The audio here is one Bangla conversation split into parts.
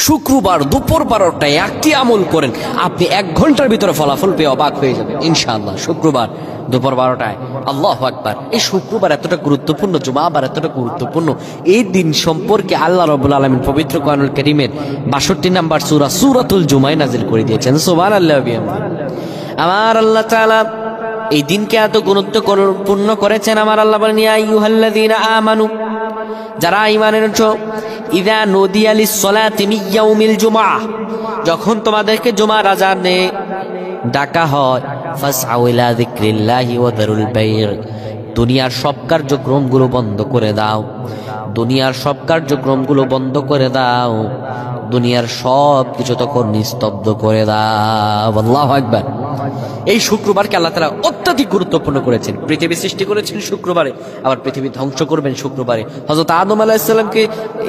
শুক্রবার দুপুর 12টায় একটি আমল করেন, আপনি 1 ঘন্টার ভিতরে ফলাফল পেয়ে অবাক হয়ে যাবেন ইনশাআল্লাহ। শুক্রবার দুপুর 12টায়, আল্লাহু আকবার। এই শুক্রবার এতটা গুরুত্বপূর্ণ, জুমাবার এতটা গুরুত্বপূর্ণ, এই দিন সম্পর্কে আল্লাহ রাব্বুল আলামিন পবিত্র কোরআনুল কারীমের 62 নম্বর সূরা সূরাতুল জুমায় নাযিল করে দিয়েছেন। সুবহানাল্লাহ। আমার আল্লাহ তাআলা এই দিনকে এত গুরুত্বপূর্ণ করেছেন। আমার আল্লাহ বলেন, ইয়া আইয়ুহাল্লাযীনা আমানু, যারা ঈমান এনেছো, ইযা নুদিয়া লিস-সালাতি মিন ইয়াউমিল জুমআহ, যখন তোমাদেরকে জুমার আযানে ডাকা হয়, ফাসআউ ইলা যিকরিল্লাহি ওয়া যারুল বাইর, দুনিয়ার সব কার্যক্রমগুলো বন্ধ করে দাও, দুনিয়ার সব কার্যক্রমগুলো বন্ধ করে দাও, দুনিয়ার সব কিছু তখন নিস্তব্ধ করে দাও। আল্লাহু আকবার। এই শুক্রবারকে আল্লাহ তাআলা অত্যধিক গুরুত্বপূর্ণ করেছেন। পৃথিবী সৃষ্টি করেছেন শুক্রবারে, আবার পৃথিবী ধ্বংস করবেন শুক্রবারে। হযরত আদম আলাইহিস সালামকে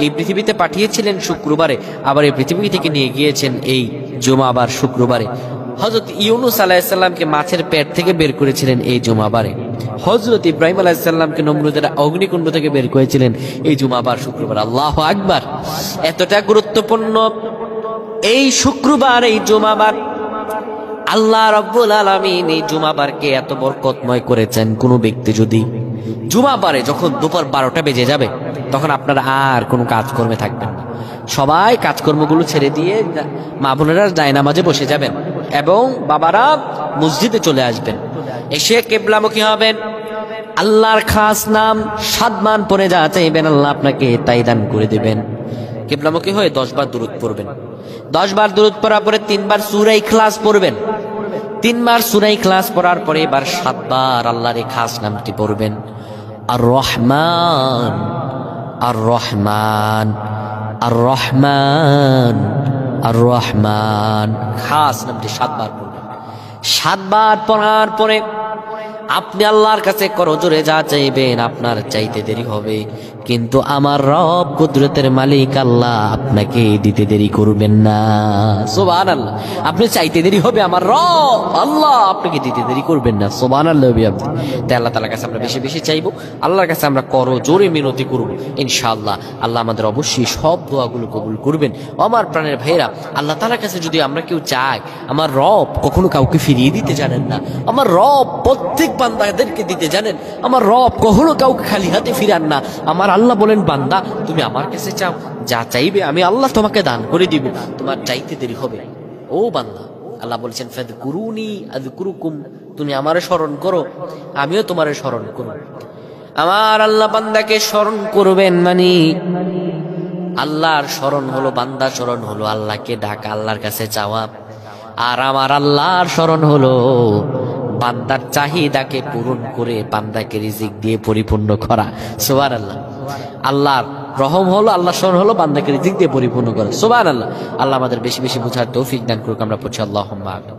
এই পৃথিবীতে পাঠিয়েছিলেন শুক্রবারে, আবার এই পৃথিবী থেকে নিয়ে গিয়েছেন এই জুমাবার শুক্রবারে। হযরত ইউনূস আলাইহিস সালামকে মাছের পেট থেকে বের করেছিলেন এই জুমাবারে। হযরত ইব্রাহিম আলাইহিস সালামকে নমরুদের অগ্নিকুণ্ড থেকে বের করেছিলেন এই জুমাবার শুক্রবার। আল্লাহু আকবার। এতটা গুরুত্বপূর্ণ এই শুক্রবার, এই জুমাবার, আল্লাহ রাব্বুল আলামিন এই জুমাবারকে এত বরকতময় করেছেন। কোন ব্যক্তি যদি জুমাবারে যখন দুপুর 12টা বেজে যাবে, তখন আপনারা আর কোনো কাজকর্মে থাকবেন না, সবাই কাজকর্মগুলো ছেড়ে দিয়ে মা বোনেরা জায়নামাজে বসে যাবেন এবং বাবারা মসজিদে চলে আসবেন। এসে কিবলামুখী হবেন, আল্লাহর খাস নাম 7 মান পড়ে যা চাইবেন আল্লাহ আপনাকে তাই দান করে দিবেন। কিবলামুখী হয়ে 10 বার দুরূদ পড়বেন। 10 বার দুরূদ পড়ার পরে 3 বার সূরা ইখলাস পড়বেন। 3 বার সূরা ইখলাস পড়ার পরে এবার 7 বার আল্লাহর এই খাস নামটি পড়বেন, আর রহমান, আর রহমান, আর রহমান, আর রহমান, খাস নামটি 7 বার পড়বেন। 7 বার পড়ার পরে আপনি আল্লাহর কাছে করজোরে যা চাইবেন, আপনার চাইতে দেরি হবে, কিন্তু আমার রব কুদরতের মালিক আল্লাহ আপনাকে দিতে দেরি করবেন না। সুবহানাল্লাহ। আপনি চাইতে দেরি হবে, আমার রব আল্লাহ আপনাকে দিতে দেরি করবেন না। সুবহানাল্লাহ। তাই আল্লাহ তাআলার কাছে আমরা বেশি বেশি চাইবো, আল্লাহর কাছে আমরা করজোরে মিনতি করব ইনশাআল্লাহ। আল্লাহ আমাদের অবশ্যই সব দোয়াগুলো কবুল করবেন। আমার প্রাণের ভাইরা, আল্লাহ তাআলার কাছে যদি আমরা কেউ চাই, আমার রব কখনো কাউকে ফিরিয়ে দিতে জানেন না। আমার রব প্রত্যেক বান্দাদেরকে দিতে জানেন। আমার রব কখনো কাউকে খালি হাতে ফিরান না। আমার আল্লাহ বলেন, বান্দা তুমি আমার কাছে চাও, যা চাইবে আমি আল্লাহ তোমাকে দান করে দিব, তোমার চাইতে দেরি হবে। ও বান্দা, আল্লাহ বলেছেন, ফাযকুরুনি আযকুরুকুম, তুমি আমারে স্মরণ করো, আমিও তোমারে স্মরণ করব। আমার আল্লাহ বান্দাকে স্মরণ করবেন মানে আল্লাহর স্মরণ হলো, বান্দার স্মরণ হলো আল্লাহকে ডাকা, আল্লাহর কাছে চাওয়া। আর আমার আল্লাহর স্মরণ হলো বান্দার চাহিদাকে পূরণ করে বান্দাকে রিজিক দিয়ে পরিপূর্ণ করা। সুবহানাল্লাহ। আল্লাহর রহম হলো, আল্লাহর স্মরণ হলো বান্দাকে রিজিক দিয়ে পরিপূর্ণ করা। সুবহানাল্লাহ। আল্লাহ আমাদের বেশি বেশি বোঝার তৌফিক দান করুক। আমরা পড়ছি আল্লাহুম্মা আমিন।